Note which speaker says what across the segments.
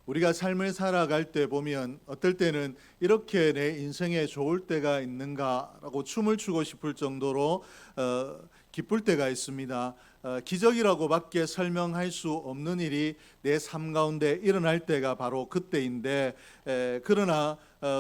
Speaker 1: 우리가 삶을 살아갈 때 보면 어떨 때는 이렇게 내 인생에 좋을 때가 있는가라고 춤을 추고 싶을 정도로 기쁠 때가 있습니다. 기적이라고밖에 설명할 수 없는 일이 내 삶 가운데 일어날 때가 바로 그때인데, 그러나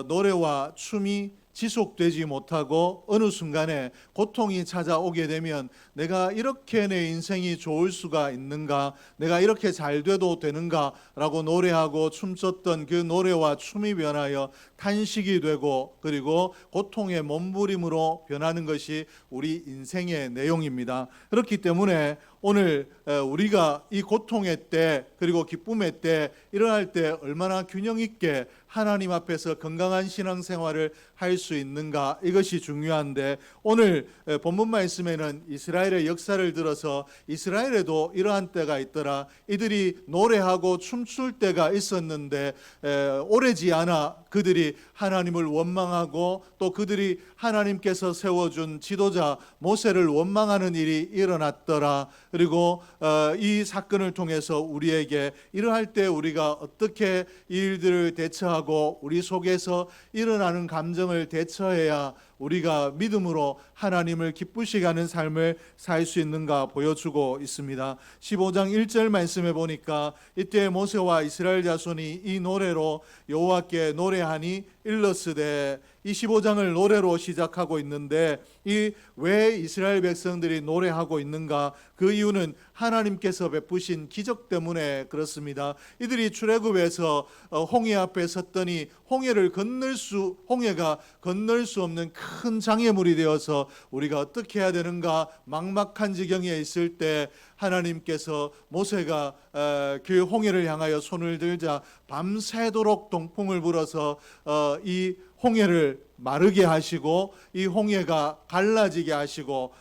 Speaker 1: 노래와 춤이 지속되지 못하고 어느 순간에 고통이 찾아오게 되면 내가 이렇게 내 인생이 좋을 수가 있는가, 내가 이렇게 잘 돼도 되는가 라고 노래하고 춤췄던 그 노래와 춤이 변하여 탄식이 되고, 그리고 고통의 몸부림으로 변하는 것이 우리 인생의 내용입니다. 그렇기 때문에 오늘 우리가 이 고통의 때 그리고 기쁨의 때 일어날 때 얼마나 균형 있게 하나님 앞에서 건강한 신앙생활을 할 수 있는가, 이것이 중요한데, 오늘 본문 말씀에는 이스라엘의 역사를 들어서 이스라엘에도 이러한 때가 있더라, 이들이 노래하고 춤출 때가 있었는데 오래지 않아 그들이 하나님을 원망하고 또 그들이 하나님께서 세워준 지도자 모세를 원망하는 일이 일어났더라. 그리고 이 사건을 통해서 우리에게 이러할 때 우리가 어떻게 이 일들을 대처하고 우리 속에서 일어나는 감정을 대처해야 우리가 믿음으로 하나님을 기쁘시게 하는 삶을 살 수 있는가 보여주고 있습니다. 15장 1절 말씀에 보니까 이때 모세와 이스라엘 자손이 이 노래로 여호와께 노래하니 일러스되, 이 15장을 노래로 시작하고 있는데 이 왜 이스라엘 백성들이 노래하고 있는가? 그 이유는 하나님께서 베푸신 기적 때문에 그렇습니다. 이들이 출애굽에서 홍해 앞에 섰더니 홍해가 건널 수 없는 큰 장애물이 되어서 우리가 어떻게 해야 되는가 막막한 지경에 있을 때 하나님께서 모세가 그 홍해를 향하여 손을 들자 밤새도록 동풍을 불어서 이 홍해를 마르게 하시고 이 홍해가 갈라지게 하시고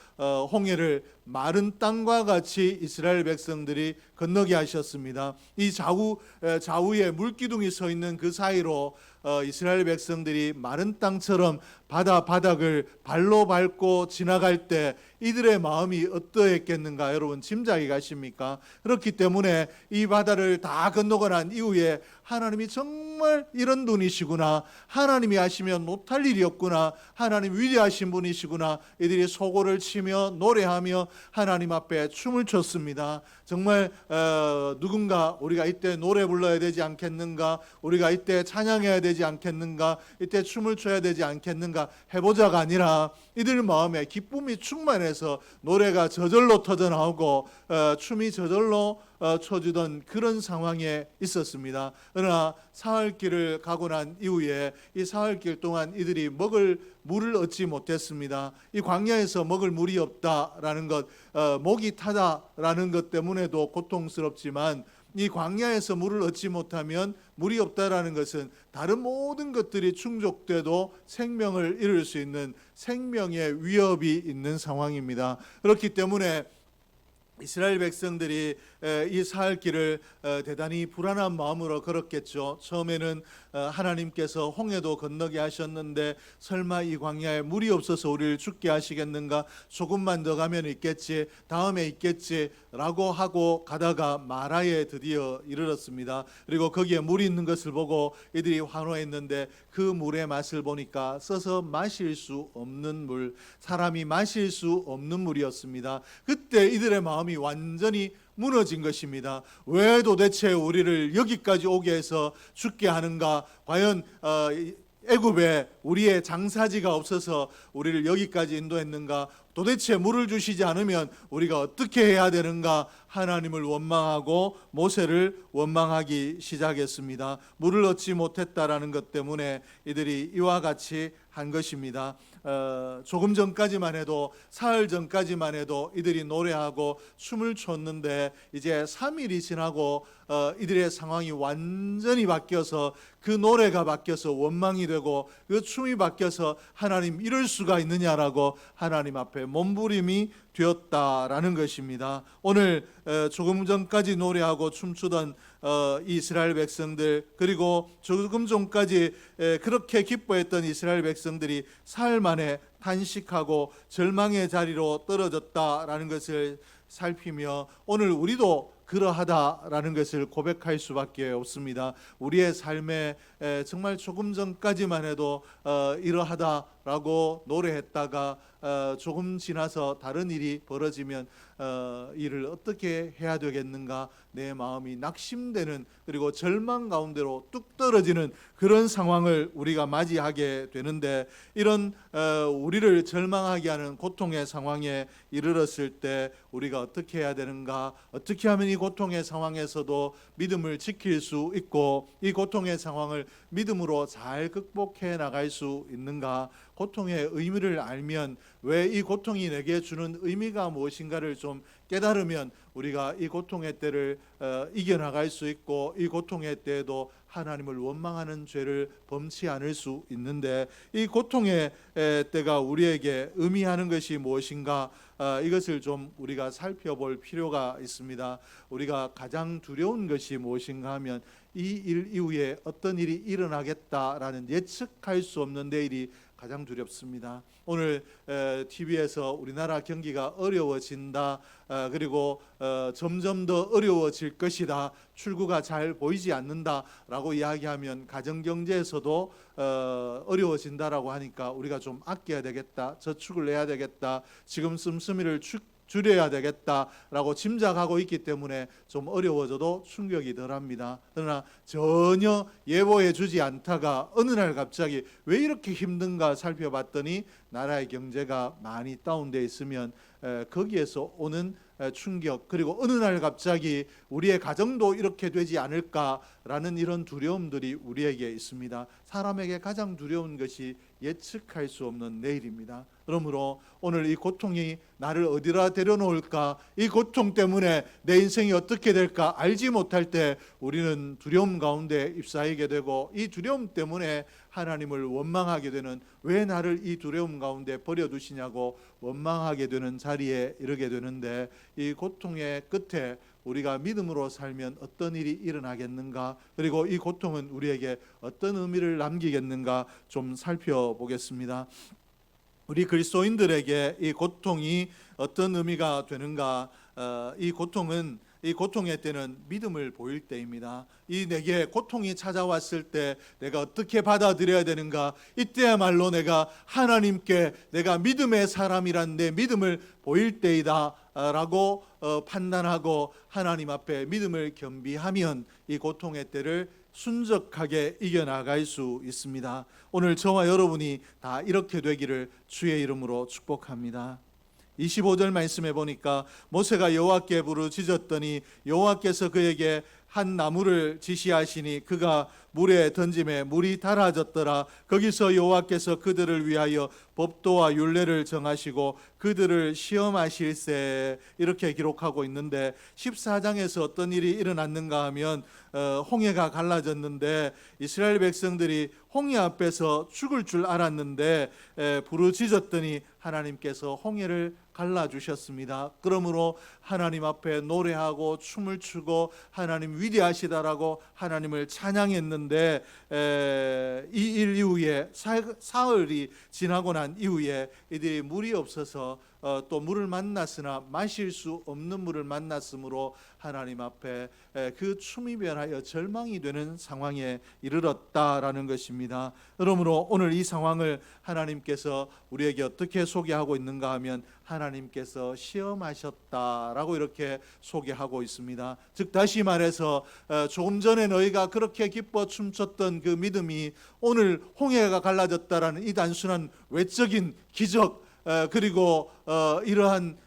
Speaker 1: 홍해를 마른 땅과 같이 이스라엘 백성들이 건너게 하셨습니다. 이 좌우에 물기둥이 서 있는 그 사이로 이스라엘 백성들이 마른 땅처럼 바다 바닥을 발로 밟고 지나갈 때 이들의 마음이 어떠했겠는가, 여러분 짐작이 가십니까? 그렇기 때문에 이 바다를 다 건너고 난 이후에 하나님이 정말 이런 분이시구나, 하나님이 하시면 못할 일이 없구나, 하나님 위대하신 분이시구나, 이들이 소고를 치며 노래하며 하나님 앞에 춤을 췄습니다. 정말 누군가 우리가 이때 노래 불러야 되지 않겠는가, 우리가 이때 찬양해야 되지 않겠는가, 이때 춤을 춰야 되지 않겠는가 해보자가 아니라 이들 마음에 기쁨이 충만해서 노래가 저절로 터져나오고 춤이 저절로 춰주던 그런 상황에 있었습니다. 그러나 사흘길을 가고 난 이후에 이 사흘길 동안 이들이 먹을 물을 얻지 못했습니다. 이 광야에서 먹을 물이 없다라는 것, 목이 타다라는 것 때문에도 고통스럽지만, 이 광야에서 물을 얻지 못하면 물이 없다라는 것은 다른 모든 것들이 충족돼도 생명을 잃을 수 있는 생명의 위협이 있는 상황입니다. 그렇기 때문에 이스라엘 백성들이 이 사흘길을 대단히 불안한 마음으로 걸었겠죠. 처음에는 하나님께서 홍해도 건너게 하셨는데 설마 이 광야에 물이 없어서 우리를 죽게 하시겠는가, 조금만 더 가면 있겠지, 다음에 있겠지 라고 하고 가다가 마라에 드디어 이르렀습니다. 그리고 거기에 물이 있는 것을 보고 이들이 환호했는데 그 물의 맛을 보니까 써서 마실 수 없는 물, 사람이 마실 수 없는 물이었습니다. 그때 이들의 마음이 완전히 무너진 것입니다. 왜 도대체 우리를 여기까지 오게 해서 죽게 하는가? 과연 애굽에 우리의 장사지가 없어서 우리를 여기까지 인도했는가? 도대체 물을 주시지 않으면 우리가 어떻게 해야 되는가? 하나님을 원망하고 모세를 원망하기 시작했습니다. 물을 얻지 못했다라는 것 때문에 이들이 이와 같이 한 것입니다. 조금 전까지만 해도, 사흘 전까지만 해도 이들이 노래하고 춤을 췄는데 이제 3일이 지나고 이들의 상황이 완전히 바뀌어서 그 노래가 바뀌어서 원망이 되고 그 춤이 바뀌어서 하나님 이럴 수가 있느냐라고 하나님 앞에 몸부림이 되었다라는 것입니다. 오늘 조금 전까지 노래하고 춤추던 이스라엘 백성들, 그리고 조금 전까지 그렇게 기뻐했던 이스라엘 백성들이 사흘 만에 탄식하고 절망의 자리로 떨어졌다라는 것을 살피며 오늘 우리도 그러하다라는 것을 고백할 수밖에 없습니다. 우리의 삶에 정말 조금 전까지만 해도 이러하다라고 노래했다가 조금 지나서 다른 일이 벌어지면 일을 어떻게 해야 되겠는가, 내 마음이 낙심되는, 그리고 절망 가운데로 뚝 떨어지는 그런 상황을 우리가 맞이하게 되는데, 이런 우리를 절망하게 하는 고통의 상황에 이르렀을 때 우리가 어떻게 해야 되는가, 어떻게 하면 이 고통의 상황에서도 믿음을 지킬 수 있고 이 고통의 상황을 믿음으로 잘 극복해 나갈 수 있는가. 고통의 의미를 알면, 왜 이 고통이 내게 주는 의미가 무엇인가를 좀 깨달으면 우리가 이 고통의 때를 이겨나갈 수 있고, 이 고통의 때에도 하나님을 원망하는 죄를 범치 않을 수 있는데, 이 고통의 때가 우리에게 의미하는 것이 무엇인가, 이것을 좀 우리가 살펴볼 필요가 있습니다. 우리가 가장 두려운 것이 무엇인가 하면, 이 일 이후에 어떤 일이 일어나겠다라는 예측할 수 없는 내일이 가장 두렵습니다. 오늘 TV에서 우리나라 경기가 어려워진다, 그리고 점점 더 어려워질 것이다, 출구가 잘 보이지 않는다라고 이야기하면, 가정경제에서도 어려워진다라고 하니까 우리가 좀 아껴야 되겠다, 저축을 해야 되겠다, 지금 씀씀이를 줄여야 되겠다라고 짐작하고 있기 때문에 좀 어려워져도 충격이 덜합니다. 그러나 전혀 예보해 주지 않다가 어느 날 갑자기 왜 이렇게 힘든가 살펴봤더니 나라의 경제가 많이 다운되어 있으면 거기에서 오는 충격, 그리고 어느 날 갑자기 우리의 가정도 이렇게 되지 않을까라는 이런 두려움들이 우리에게 있습니다. 사람에게 가장 두려운 것이 예측할 수 없는 내일입니다. 그러므로 오늘 이 고통이 나를 어디라 데려놓을까, 이 고통 때문에 내 인생이 어떻게 될까 알지 못할 때 우리는 두려움 가운데 휩싸이게 되고, 이 두려움 때문에 하나님을 원망하게 되는, 왜 나를 이 두려움 가운데 버려두시냐고 원망하게 되는 자리에 이르게 되는데, 이 고통의 끝에 우리가 믿음으로 살면 어떤 일이 일어나겠는가, 그리고 이 고통은 우리에게 어떤 의미를 남기겠는가 좀 살펴보겠습니다. 우리 그리스도인들에게 이 고통이 어떤 의미가 되는가, 이 고통의 때는 믿음을 보일 때입니다. 이 내게 고통이 찾아왔을 때 내가 어떻게 받아들여야 되는가, 이때야말로 내가 하나님께 내가 믿음의 사람이란 내 믿음을 보일 때이다 라고 판단하고 하나님 앞에 믿음을 겸비하면 이 고통의 때를 순적하게 이겨나갈 수 있습니다. 오늘 저와 여러분이 다 이렇게 되기를 주의 이름으로 축복합니다. 25절 말씀해 보니까, 모세가 여호와께 부르짖었더니 여호와께서 그에게 한 나무를 지시하시니 그가 물에 던짐에 물이 달아졌더라. 거기서 여호와께서 그들을 위하여 법도와 율례를 정하시고 그들을 시험하실세, 이렇게 기록하고 있는데, 14장에서 어떤 일이 일어났는가 하면 홍해가 갈라졌는데, 이스라엘 백성들이 홍해 앞에서 죽을 줄 알았는데 부르짖었더니 하나님께서 홍해를 갈라주셨습니다. 그러므로 하나님 앞에 노래하고 춤을 추고 하나님 위대하시다라고 하나님을 찬양했는데, 이 일 이후에 사흘이 지나고 난 이후에 이들이 물이 없어서 또 물을 만났으나 마실 수 없는 물을 만났으므로 하나님 앞에 그 춤이 변하여 절망이 되는 상황에 이르렀다라는 것입니다. 그러므로 오늘 이 상황을 하나님께서 우리에게 어떻게 소개하고 있는가 하면, 하나님께서 시험하셨다라고 이렇게 소개하고 있습니다. 즉 다시 말해서 조금 전에 너희가 그렇게 기뻐 춤췄던 그 믿음이 오늘 홍해가 갈라졌다라는 이 단순한 외적인 기적, 그리고 이러한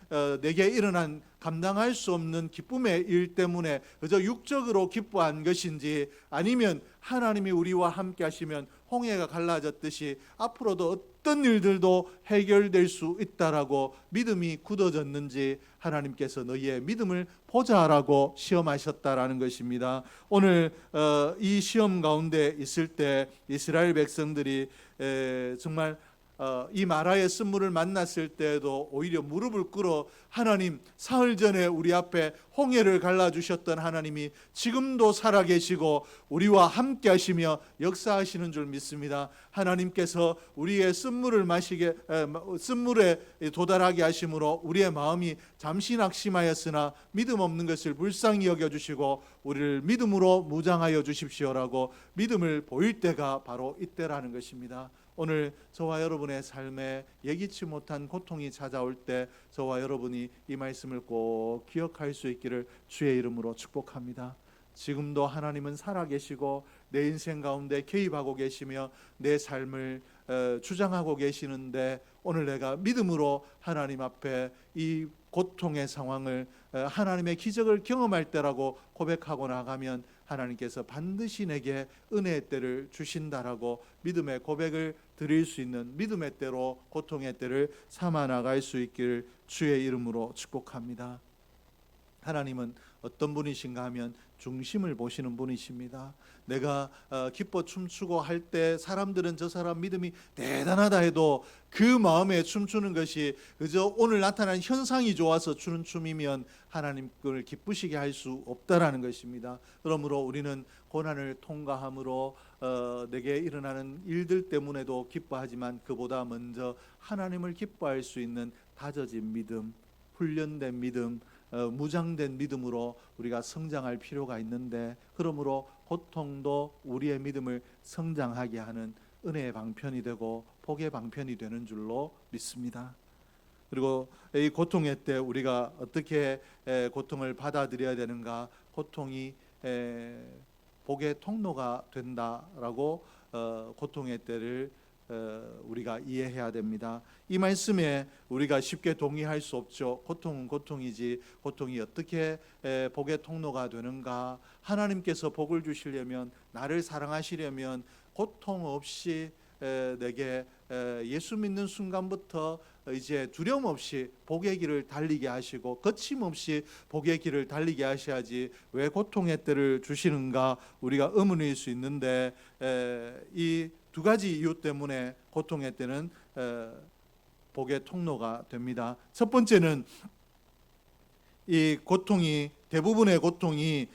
Speaker 1: 내게 일어난 감당할 수 없는 기쁨의 일 때문에 그저 육적으로 기뻐한 것인지, 아니면 하나님이 우리와 함께 하시면 홍해가 갈라졌듯이 앞으로도 어떤 일들도 해결될 수 있다라고 믿음이 굳어졌는지, 하나님께서 너희의 믿음을 보자라고 시험하셨다라는 것입니다. 오늘 이 시험 가운데 있을 때 이스라엘 백성들이 정말 이 마라의 쓴물을 만났을 때에도 오히려 무릎을 꿇어 하나님, 사흘 전에 우리 앞에 홍해를 갈라주셨던 하나님이 지금도 살아계시고 우리와 함께 하시며 역사하시는 줄 믿습니다. 하나님께서 우리의 쓴물에 도달하게 하심으로 우리의 마음이 잠시 낙심하였으나 믿음 없는 것을 불쌍히 여겨주시고 우리를 믿음으로 무장하여 주십시오라고 믿음을 보일 때가 바로 이때라는 것입니다. 오늘 저와 여러분의 삶에 예기치 못한 고통이 찾아올 때 저와 여러분이 이 말씀을 꼭 기억할 수 있기를 주의 이름으로 축복합니다. 지금도 하나님은 살아계시고 내 인생 가운데 개입하고 계시며 내 삶을 주장하고 계시는데 오늘 내가 믿음으로 하나님 앞에 이 고통의 상황을 하나님의 기적을 경험할 때라고 고백하고 나가면 하나님께서 반드시 내게 은혜의 때를 주신다라고 믿음의 고백을 드릴 수 있는 믿음의 때로 고통의 때를 삼아 나갈 수 있기를 주의 이름으로 축복합니다. 하나님은 어떤 분이신가 하면 중심을 보시는 분이십니다. 내가 기뻐 춤추고 할 때 사람들은 저 사람 믿음이 대단하다 해도 그 마음에 춤추는 것이 그저 오늘 나타난 현상이 좋아서 추는 춤이면 하나님을 기쁘시게 할 수 없다라는 것입니다. 그러므로 우리는 고난을 통과함으로 내게 일어나는 일들 때문에도 기뻐하지만 그보다 먼저 하나님을 기뻐할 수 있는 다져진 믿음, 훈련된 믿음, 무장된 믿음으로 우리가 성장할 필요가 있는데, 그러므로 고통도 우리의 믿음을 성장하게 하는 은혜의 방편이 되고 복의 방편이 되는 줄로 믿습니다. 그리고 이 고통의 때 우리가 어떻게 고통을 받아들여야 되는가? 고통이 복의 통로가 된다라고 고통의 때를 우리가 이해해야 됩니다. 이 말씀에 우리가 쉽게 동의할 수 없죠. 고통은 고통이지 고통이 어떻게 복의 통로가 되는가? 하나님께서 복을 주시려면, 나를 사랑하시려면 고통 없이 내게 예수 믿는 순간부터 이제 두려움 없이 복의 길을 달리게 하시고 거침없이 복의 길을 달리게 하셔야지 왜 고통의 때를 주시는가 우리가 의문일 수 있는데, 이 두 가지 이유 때문에 고통의 때는 복의 통로가 됩니다. 첫 번째는 이 고통이, 대부분의 고통이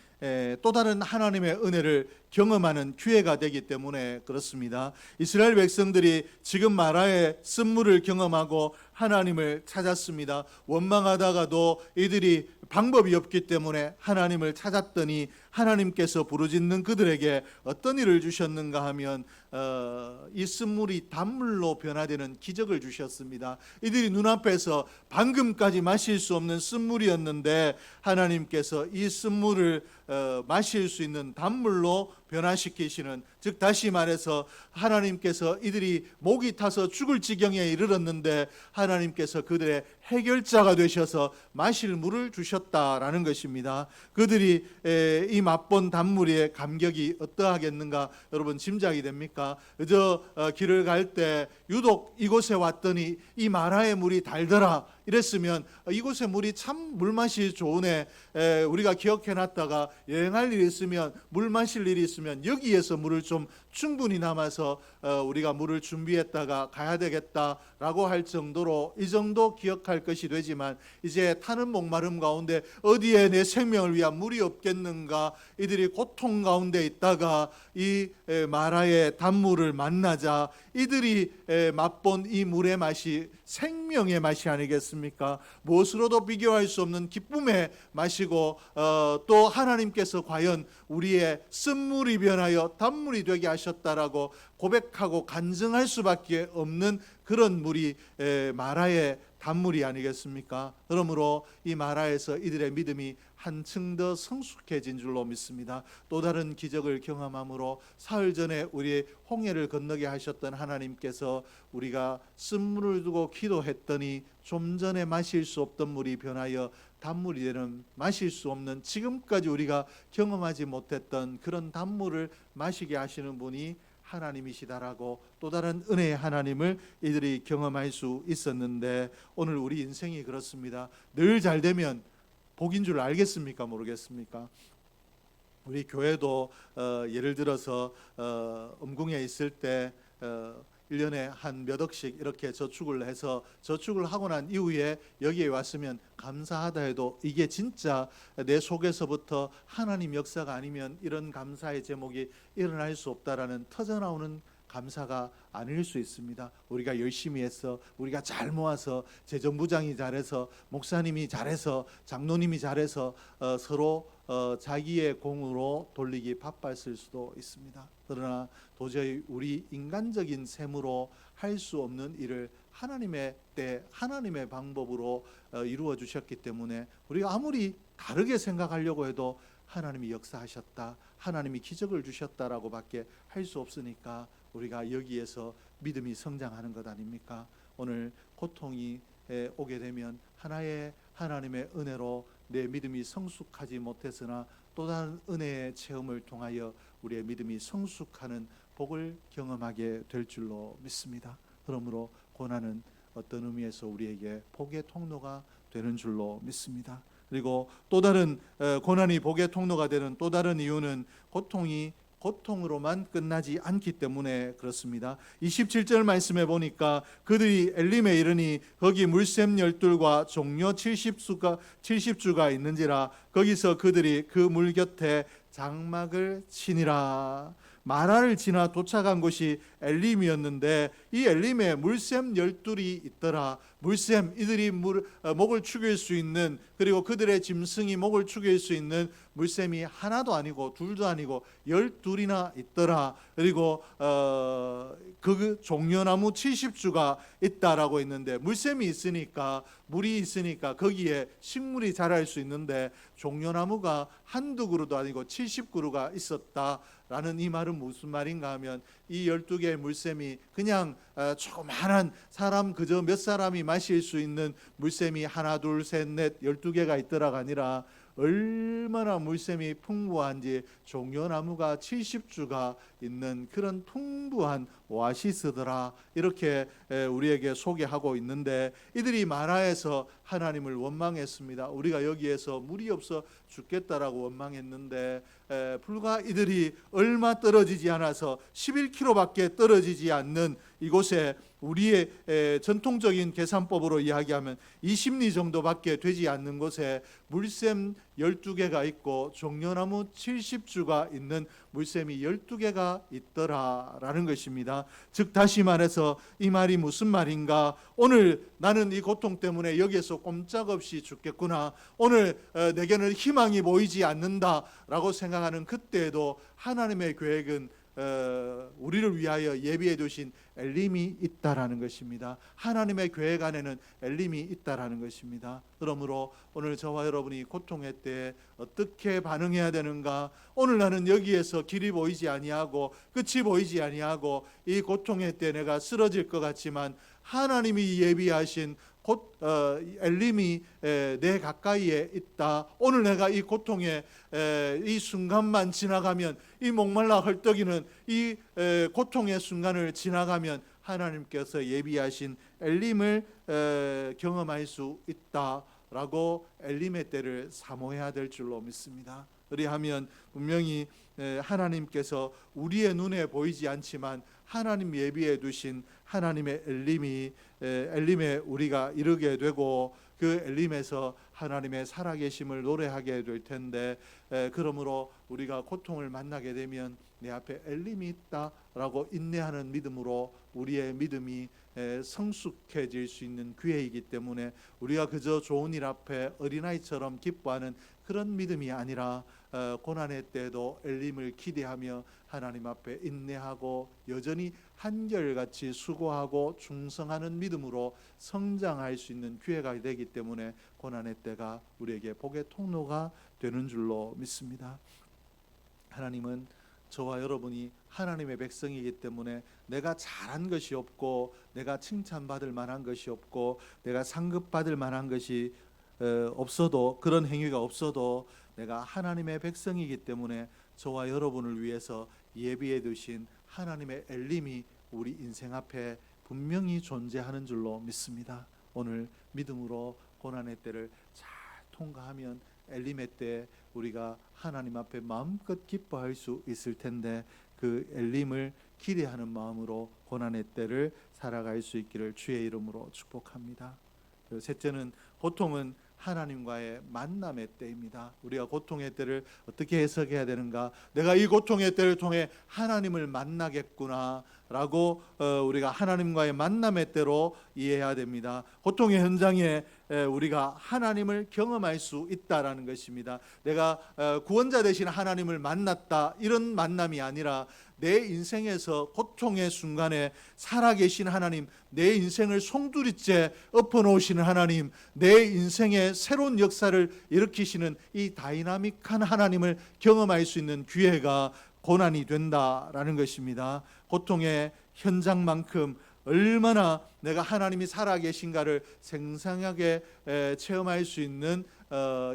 Speaker 1: 또 다른 하나님의 은혜를 경험하는 기회가 되기 때문에 그렇습니다. 이스라엘 백성들이 지금 마라의 쓴물을 경험하고 하나님을 찾았습니다. 원망하다가도 이들이 방법이 없기 때문에 하나님을 찾았더니 하나님께서 부르짖는 그들에게 어떤 일을 주셨는가 하면 이 쓴물이 단물로 변화되는 기적을 주셨습니다. 이들이 눈앞에서 방금까지 마실 수 없는 쓴물이었는데 하나님께서 이 쓴물을 마실 수 있는 단물로 변화시키시는, 즉 다시 말해서 하나님께서 이들이 목이 타서 죽을 지경에 이르렀는데 하나님께서 그들의 해결자가 되셔서 마실 물을 주셨다라는 것입니다. 그들이 이 맛본 단물의 감격이 어떠하겠는가 여러분 짐작이 됩니까? 그저 길을 갈 때 유독 이곳에 왔더니 이 마라의 물이 달더라 이랬으면 이곳의 물이 참 물맛이 좋으네, 우리가 기억해놨다가 여행할 일이 있으면, 물 마실 일이 있으면 여기에서 물을 좀 충분히 남아서 우리가 물을 준비했다가 가야 되겠다라고 할 정도로 이 정도 기억할 것이 되지만, 이제 타는 목마름 가운데 어디에 내 생명을 위한 물이 없겠는가, 이들이 고통 가운데 있다가 이 마라의 단물을 만나자 이들이 맛본 이 물의 맛이 생명의 맛이 아니겠습니까? 무엇으로도 비교할 수 없는 기쁨의 맛이고 또 하나님께서 과연 우리의 쓴물이 변하여 단물이 되게 하셨다라고 고백하고 간증할 수밖에 없는 그런 물이 마라의 단물이 아니겠습니까? 그러므로 이 마라에서 이들의 믿음이 한층 더 성숙해진 줄로 믿습니다. 또 다른 기적을 경험함으로 사흘 전에 우리의 홍해를 건너게 하셨던 하나님께서 우리가 쓴물을 두고 기도했더니 좀 전에 마실 수 없던 물이 변하여 단물이 되는, 마실 수 없는, 지금까지 우리가 경험하지 못했던 그런 단물을 마시게 하시는 분이 하나님이시다라고 또 다른 은혜의 하나님을 이들이 경험할 수 있었는데, 오늘 우리 인생이 그렇습니다. 늘 잘 되면 복인 줄 알겠습니까? 모르겠습니까? 우리 교회도 예를 들어서 음궁에 있을 때 1년에 한 몇 억씩 이렇게 저축을 해서 저축을 하고 난 이후에 여기에 왔으면 감사하다 해도 이게 진짜 내 속에서부터 하나님 역사가 아니면 이런 감사의 제목이 일어날 수 없다라는 터져나오는 감사가 아닐 수 있습니다. 우리가 열심히 해서, 우리가 잘 모아서, 재정부장이 잘해서, 목사님이 잘해서, 장로님이 잘해서 서로 자기의 공으로 돌리기 바빴을 수도 있습니다. 그러나 도저히 우리 인간적인 셈으로 할 수 없는 일을 하나님의 때, 하나님의 방법으로 이루어 주셨기 때문에 우리가 아무리 다르게 생각하려고 해도 하나님이 역사하셨다, 하나님이 기적을 주셨다라고 밖에 할 수 없으니까 우리가 여기에서 믿음이 성장하는 것 아닙니까? 오늘 고통이 오게 되면 하나의 하나님의 은혜로 내 믿음이 성숙하지 못했으나 또 다른 은혜의 체험을 통하여 우리의 믿음이 성숙하는 복을 경험하게 될 줄로 믿습니다. 그러므로 고난은 어떤 의미에서 우리에게 복의 통로가 되는 줄로 믿습니다. 그리고 또 다른 고난이 복의 통로가 되는 또 다른 이유는 고통이 고통으로만 끝나지 않기 때문에 그렇습니다. 27절 말씀에 보니까 그들이 엘림에 이르니 거기 물샘 12과 종려 70주가 있는지라 거기서 그들이 그 물 곁에 장막을 치니라. 마라를 지나 도착한 곳이 엘림이었는데 이 엘림에 물샘 12이 있더라. 물샘, 이들이 목을 축일 수 있는, 그리고 그들의 짐승이 목을 축일 수 있는 물샘이 하나도 아니고 둘도 아니고 12이나 있더라. 그리고 그 종려나무 70주가 있다라고 했는데, 물샘이 있으니까, 물이 있으니까 거기에 식물이 자랄 수 있는데 종려나무가 한두 그루도 아니고 70그루가 있었다라는 이 말은 무슨 말인가 하면, 이 12개의 물샘이 그냥 조그마한 사람, 그저 몇 사람이 마실 수 있는 물샘이 하나 둘 셋 넷 12개가 있더라가 아니라 얼마나 물샘이 풍부한지 종려나무가 70주가 있는 그런 풍부한 오아시스더라, 이렇게 우리에게 소개하고 있는데, 이들이 마라에서 하나님을 원망했습니다. 우리가 여기에서 물이 없어 죽겠다라고 원망했는데 불과 이들이 얼마 떨어지지 않아서 11km밖에 떨어지지 않는 이곳에, 우리의 전통적인 계산법으로 이야기하면 20리 정도밖에 되지 않는 곳에 물샘 12개가 있고 종려나무 70주가 있는 물샘이 12개가 있더라라는 것입니다. 즉 다시 말해서 이 말이 무슨 말인가? 오늘 나는 이 고통 때문에 여기에서 꼼짝없이 죽겠구나, 오늘 내게는 희망이 보이지 않는다라고 생각하는 그때에도 하나님의 계획은 우리를 위하여 예비해 두신 엘림이 있다라는 것입니다. 하나님의 계획 안에는 엘림이 있다라는 것입니다. 그러므로 오늘 저와 여러분이 고통의 때에 어떻게 반응해야 되는가? 오늘 나는 여기에서 길이 보이지 아니하고 끝이 보이지 아니하고 이 고통의 때 내가 쓰러질 것 같지만 하나님이 예비하신 곧 엘림이 내 가까이에 있다. 오늘 내가 이 고통의 이 순간만 지나가면, 이 목말라 헐떡이는 이 고통의 순간을 지나가면 하나님께서 예비하신 엘림을 경험할 수 있다라고 엘림의 때를 사모해야 될 줄로 믿습니다. 그리하면 분명히 하나님께서 우리의 눈에 보이지 않지만 하나님 예비해 두신 하나님의 엘림에 우리가 이르게 되고, 그 엘림에서 하나님의 살아계심을 노래하게 될 텐데, 그러므로 우리가 고통을 만나게 되면 내 앞에 엘림이 있다라고 인내하는 믿음으로 우리의 믿음이 성숙해질 수 있는 기회이기 때문에, 우리가 그저 좋은 일 앞에 어린아이처럼 기뻐하는 그런 믿음이 아니라 고난의 때에도 엘림을 기대하며 하나님 앞에 인내하고 여전히 한결같이 수고하고 충성하는 믿음으로 성장할 수 있는 기회가 되기 때문에 고난의 때가 우리에게 복의 통로가 되는 줄로 믿습니다. 하나님은 저와 여러분이 하나님의 백성이기 때문에 내가 잘한 것이 없고, 내가 칭찬받을 만한 것이 없고, 내가 상급받을 만한 것이 없어도, 그런 행위가 없어도 내가 하나님의 백성이기 때문에 저와 여러분을 위해서 예비해 두신 하나님의 엘림이 우리 인생 앞에 분명히 존재하는 줄로 믿습니다. 오늘 믿음으로 고난의 때를 잘 통과하면 엘림의 때 우리가 하나님 앞에 마음껏 기뻐할 수 있을 텐데, 그 엘림을 기대하는 마음으로 고난의 때를 살아갈 수 있기를 주의 이름으로 축복합니다. 셋째는 고통은 하나님과의 만남의 때입니다. 우리가 고통의 때를 어떻게 해석해야 되는가? 내가 이 고통의 때를 통해 하나님을 만나겠구나 라고 우리가 하나님과의 만남의 때로 이해해야 됩니다. 고통의 현장에 우리가 하나님을 경험할 수 있다라는 것입니다. 내가 구원자 되신 하나님을 만났다, 이런 만남이 아니라 내 인생에서 고통의 순간에 살아계신 하나님, 내 인생을 송두리째 엎어놓으시는 하나님, 내 인생의 새로운 역사를 일으키시는 이 다이나믹한 하나님을 경험할 수 있는 기회가 고난이 된다라는 것입니다. 고통의 현장만큼 얼마나 내가 하나님이 살아계신가를 생생하게 체험할 수 있는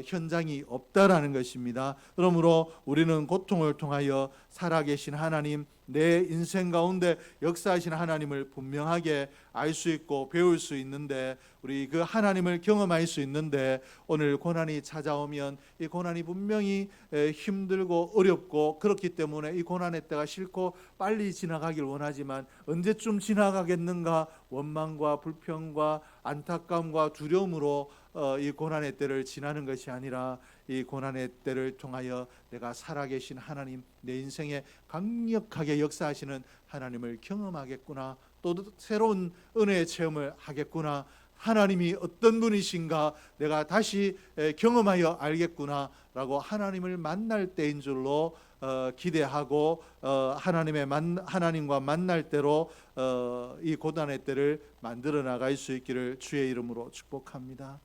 Speaker 1: 현장이 없다라는 것입니다. 그러므로 우리는 고통을 통하여 살아계신 하나님, 내 인생 가운데 역사하신 하나님을 분명하게 알 수 있고 배울 수 있는데, 우리 그 하나님을 경험할 수 있는데, 오늘 고난이 찾아오면 이 고난이 분명히 힘들고 어렵고 그렇기 때문에 이 고난의 때가 싫고 빨리 지나가길 원하지만 언제쯤 지나가겠는가 원망과 불평과 안타까움과 두려움으로 이 고난의 때를 지나는 것이 아니라, 이 고난의 때를 통하여 내가 살아계신 하나님, 내 인생에 강력하게 역사하시는 하나님을 경험하겠구나, 또 새로운 은혜의 체험을 하겠구나, 하나님이 어떤 분이신가 내가 다시 경험하여 알겠구나 라고 하나님을 만날 때인 줄로 기대하고 하나님과 만날 때로 이 고난의 때를 만들어 나갈 수 있기를 주의 이름으로 축복합니다.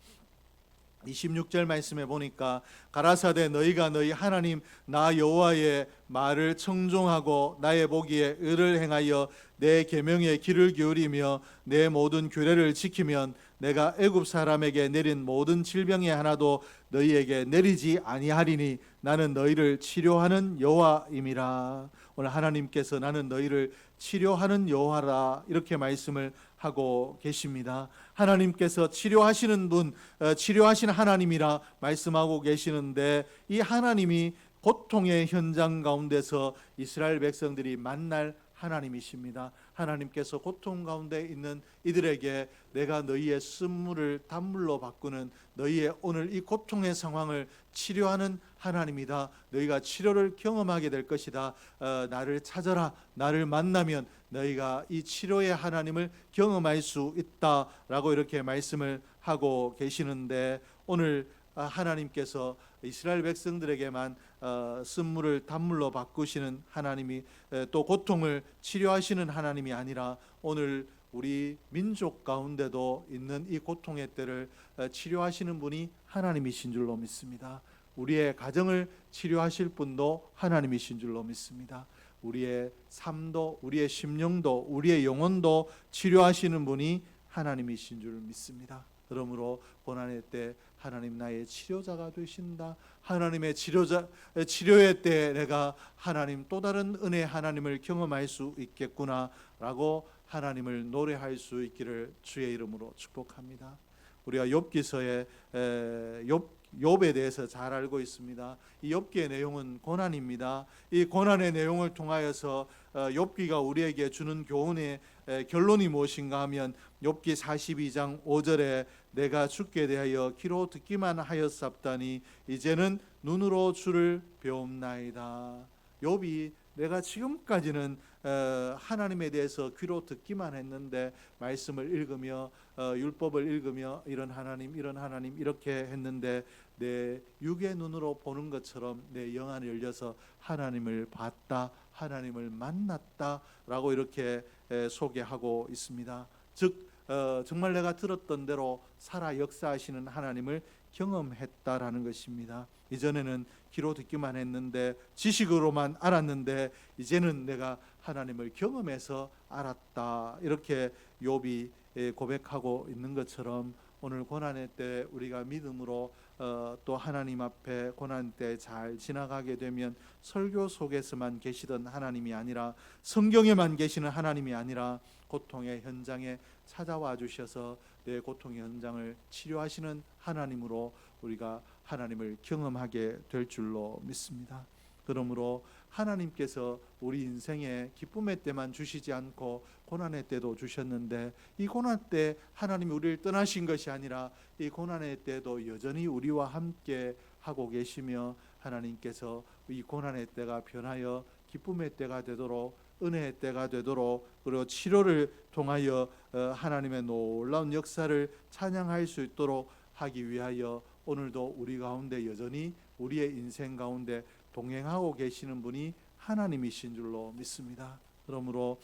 Speaker 1: 26절 말씀에 보니까 가라사대 너희가 너희 하나님 나 여호와의 말을 청종하고 나의 보기에 의를 행하여 내 계명에 귀를 기울이며 내 모든 규례를 지키면 내가 애굽 사람에게 내린 모든 질병의 하나도 너희에게 내리지 아니하리니 나는 너희를 치료하는 여호와임이라. 오늘 하나님께서 나는 너희를 치료하는 여호와라 이렇게 말씀을 하고 계십니다. 하나님께서 치료하시는 분, 치료하신 하나님이라 말씀하고 계시는데, 이 하나님이 고통의 현장 가운데서 이스라엘 백성들이 만날 하나님이십니다. 하나님께서 고통 가운데 있는 이들에게 내가 너희의 쓴물을 단물로 바꾸는, 너희의 오늘 이 고통의 상황을 치료하는 하나님이다. 너희가 치료를 경험하게 될 것이다. 나를 찾아라. 나를 만나면 너희가 이 치료의 하나님을 경험할 수 있다라고 이렇게 말씀을 하고 계시는데, 오늘 하나님께서 이스라엘 백성들에게만 쓴물을 단물로 바꾸시는 하나님이, 또 고통을 치료하시는 하나님이 아니라 오늘 우리 민족 가운데도 있는 이 고통의 때를 치료하시는 분이 하나님이신 줄로 믿습니다. 우리의 가정을 치료하실 분도 하나님이신 줄로 믿습니다. 우리의 삶도, 우리의 심령도, 우리의 영혼도 치료하시는 분이 하나님이신 줄 믿습니다. 그러므로 고난의 때 하나님 나의 치료자가 되신다. 하나님의 치료의 때 내가 하나님 또 다른 은혜 하나님을 경험할 수 있겠구나라고 하나님을 노래할 수 있기를 주의 이름으로 축복합니다. 우리가 욥기서에 욥에 대해서 잘 알고 있습니다. 이 욥기의 내용은 고난입니다. 이 고난의 내용을 통하여서 욥기가 우리에게 주는 교훈의 결론이 무엇인가 하면, 욥기 42장 5절에 내가 주께 대하여 귀로 듣기만 하였사옵다니 이제는 눈으로 주를 배움나이다. 욥이 내가 지금까지는 하나님에 대해서 귀로 듣기만 했는데, 말씀을 읽으며 율법을 읽으며 이런 하나님 이렇게 했는데, 내 육의 눈으로 보는 것처럼 내 영안이 열려서 하나님을 봤다, 하나님을 만났다라고 이렇게 소개하고 있습니다. 즉 정말 내가 들었던 대로 살아 역사하시는 하나님을 경험했다라는 것입니다. 이전에는 귀로 듣기만 했는데, 지식으로만 알았는데 이제는 내가 하나님을 경험해서 알았다, 이렇게 욥이 고백하고 있는 것처럼, 오늘 고난의 때 우리가 믿음으로 또 하나님 앞에 고난 때 잘 지나가게 되면, 설교 속에서만 계시던 하나님이 아니라, 성경에만 계시는 하나님이 아니라 고통의 현장에 찾아와 주셔서 내 고통의 현장을 치료하시는 하나님으로 우리가 하나님을 경험하게 될 줄로 믿습니다. 그러므로 하나님께서 우리 인생에 기쁨의 때만 주시지 않고 고난의 때도 주셨는데, 이 고난 때 하나님이 우리를 떠나신 것이 아니라 이 고난의 때도 여전히 우리와 함께 하고 계시며, 하나님께서 이 고난의 때가 변하여 기쁨의 때가 되도록, 은혜의 때가 되도록, 그리고 치료를 통하여 하나님의 놀라운 역사를 찬양할 수 있도록 하기 위하여 오늘도 우리 가운데 여전히 우리의 인생 가운데 동행하고 계시는 분이 하나님이신 줄로 믿습니다. 그러므로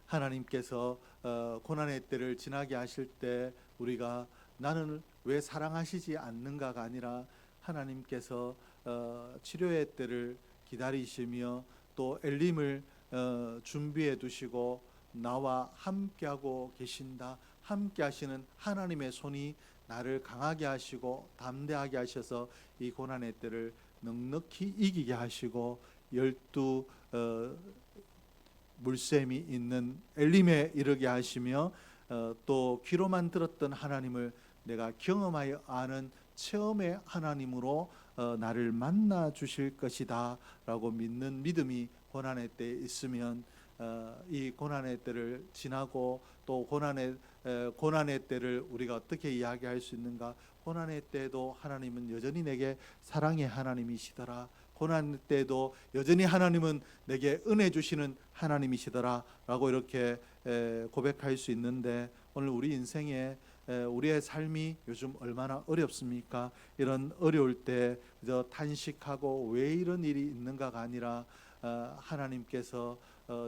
Speaker 1: 하나님께서 고난의 때를 지나게 하실 때 우리가 나는 왜 사랑하시지 않는가가 아니라, 하나님께서 치료의 때를 기다리시며 또 엘림을 준비해 두시고 나와 함께하고 계신다, 함께 하시는 하나님의 손이 나를 강하게 하시고 담대하게 하셔서 이 고난의 때를 넉넉히 이기게 하시고 12 물샘이 있는 엘림에 이르게 하시며 또 귀로만 들었던 하나님을 내가 경험하여 아는 체험의 하나님으로 나를 만나 주실 것이다 라고 믿는 믿음이 고난의 때에 있으면, 이 고난의 때를 지나고 또 고난의 때를 우리가 어떻게 이야기할 수 있는가? 고난의 때도 하나님은 여전히 내게 사랑의 하나님이시더라, 고난 때도 여전히 하나님은 내게 은혜 주시는 하나님이시더라 라고 이렇게 고백할 수 있는데, 오늘 우리 인생에 우리의 삶이 요즘 얼마나 어렵습니까? 이런 어려울 때 그저 탄식하고 왜 이런 일이 있는가가 아니라, 하나님께서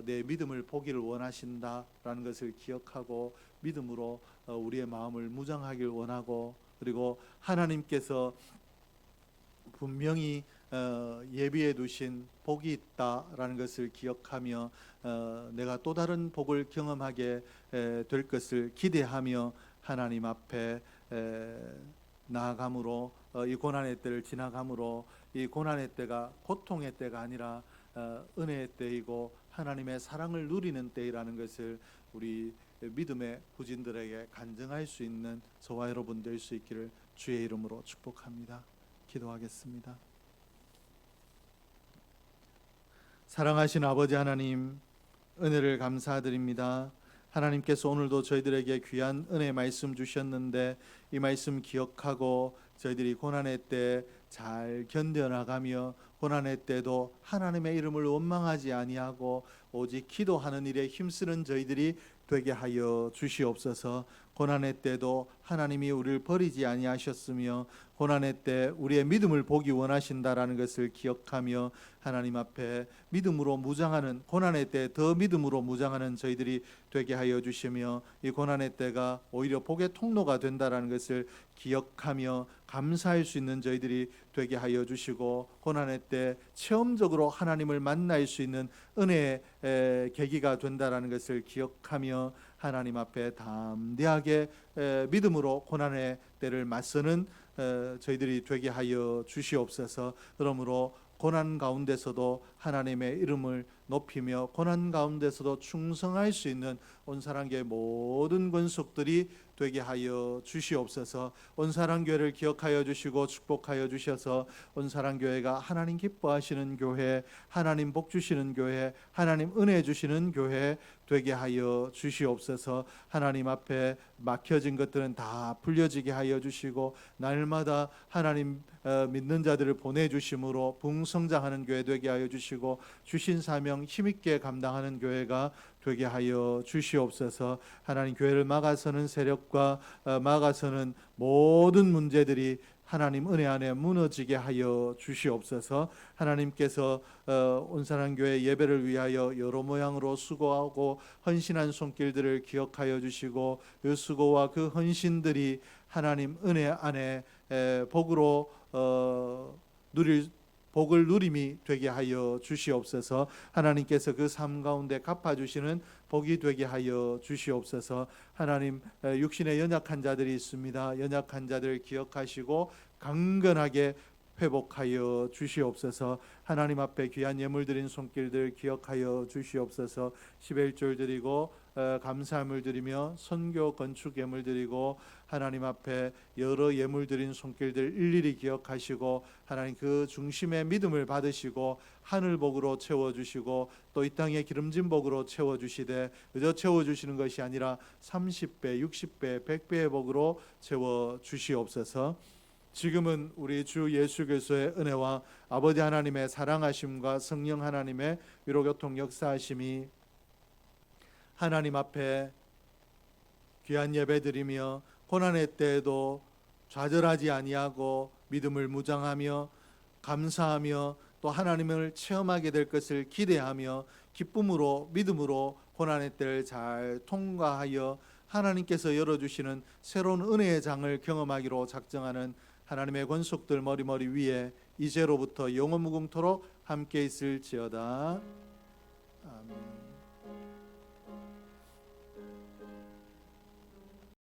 Speaker 1: 내 믿음을 보기를 원하신다라는 것을 기억하고 믿음으로 우리의 마음을 무장하길 원하고, 그리고 하나님께서 분명히 예비해 두신 복이 있다라는 것을 기억하며 내가 또 다른 복을 경험하게 될 것을 기대하며 하나님 앞에 나아감으로, 이 고난의 때를 지나감으로 이 고난의 때가 고통의 때가 아니라 은혜의 때이고 하나님의 사랑을 누리는 때이라는 것을 우리 믿음의 부진들에게 간증할 수 있는 저와 여러분 될 수 있기를 주의 이름으로 축복합니다. 기도하겠습니다. 사랑하신 아버지 하나님, 은혜를 감사드립니다. 하나님께서 오늘도 저희들에게 귀한 은혜 말씀 주셨는데, 이 말씀 기억하고 저희들이 고난의 때 잘 견뎌나가며 고난의 때도 하나님의 이름을 원망하지 아니하고 오직 기도하는 일에 힘쓰는 저희들이 되게 하여 주시옵소서. 고난의 때도 하나님이 우리를 버리지 아니하셨으며 고난의 때 우리의 믿음을 보기 원하신다라는 것을 기억하며 하나님 앞에 믿음으로 무장하는, 고난의 때 더 믿음으로 무장하는 저희들이 되게 하여 주시며, 이 고난의 때가 오히려 복의 통로가 된다라는 것을 기억하며 감사할 수 있는 저희들이 되게 하여 주시고, 고난의 때 체험적으로 하나님을 만날 수 있는 은혜의 계기가 된다라는 것을 기억하며 하나님 앞에 담대하게 믿음으로 고난의 때를 맞서는 저희들이 되게 하여 주시옵소서. 그러므로 고난 가운데서도 하나님의 이름을 높이며 고난 가운데서도 충성할 수 있는 온사랑교회 모든 권속들이 되게 하여 주시옵소서. 온사랑교회를 기억하여 주시고 축복하여 주셔서 온사랑교회가 하나님 기뻐하시는 교회, 하나님 복 주시는 교회, 하나님 은혜 주시는 교회 되게 하여 주시옵소서. 하나님 앞에 막혀진 것들은 다 풀려지게 하여 주시고 날마다 하나님 믿는 자들을 보내주심으로 붕성장하는 교회 되게 하여 주시고 주신 사명 힘있게 감당하는 교회가 되게 하여 주시옵소서. 하나님 교회를 막아서는 세력과 막아서는 모든 문제들이 하나님 은혜 안에 무너지게 하여 주시옵소서. 하나님께서 온사랑교회 예배를 위하여 여러 모양으로 수고하고 헌신한 손길들을 기억하여 주시고 그 수고와 그 헌신들이 하나님 은혜 안에 복으로 복을 누림이 되게 하여 주시옵소서. 하나님께서 그 삶 가운데 갚아주시는 복이 되게 하여 주시옵소서. 하나님 육신에 연약한 자들이 있습니다. 연약한 자들 기억하시고 강건하게 회복하여 주시옵소서. 하나님 앞에 귀한 예물 드린 손길들 기억하여 주시옵소서. 11절 드리고 감사함을 드리며 선교 건축 예물 드리고 하나님 앞에 여러 예물 드린 손길들 일일이 기억하시고 하나님 그 중심의 믿음을 받으시고 하늘 복으로 채워주시고 또 이 땅의 기름진 복으로 채워주시되 그저 채워주시는 것이 아니라 30배 60배 100배의 복으로 채워주시옵소서. 지금은 우리 주 예수 그리스도의 은혜와 아버지 하나님의 사랑하심과 성령 하나님의 위로교통 역사하심이 하나님 앞에 귀한 예배드리며 고난의 때에도 좌절하지 아니하고 믿음을 무장하며 감사하며 또 하나님을 체험하게 될 것을 기대하며 기쁨으로 믿음으로 고난의 때를 잘 통과하여 하나님께서 열어주시는 새로운 은혜의 장을 경험하기로 작정하는 하나님의 권속들 머리머리 위에 이제로부터 영원 무궁토록 함께 있을지어다. 아멘.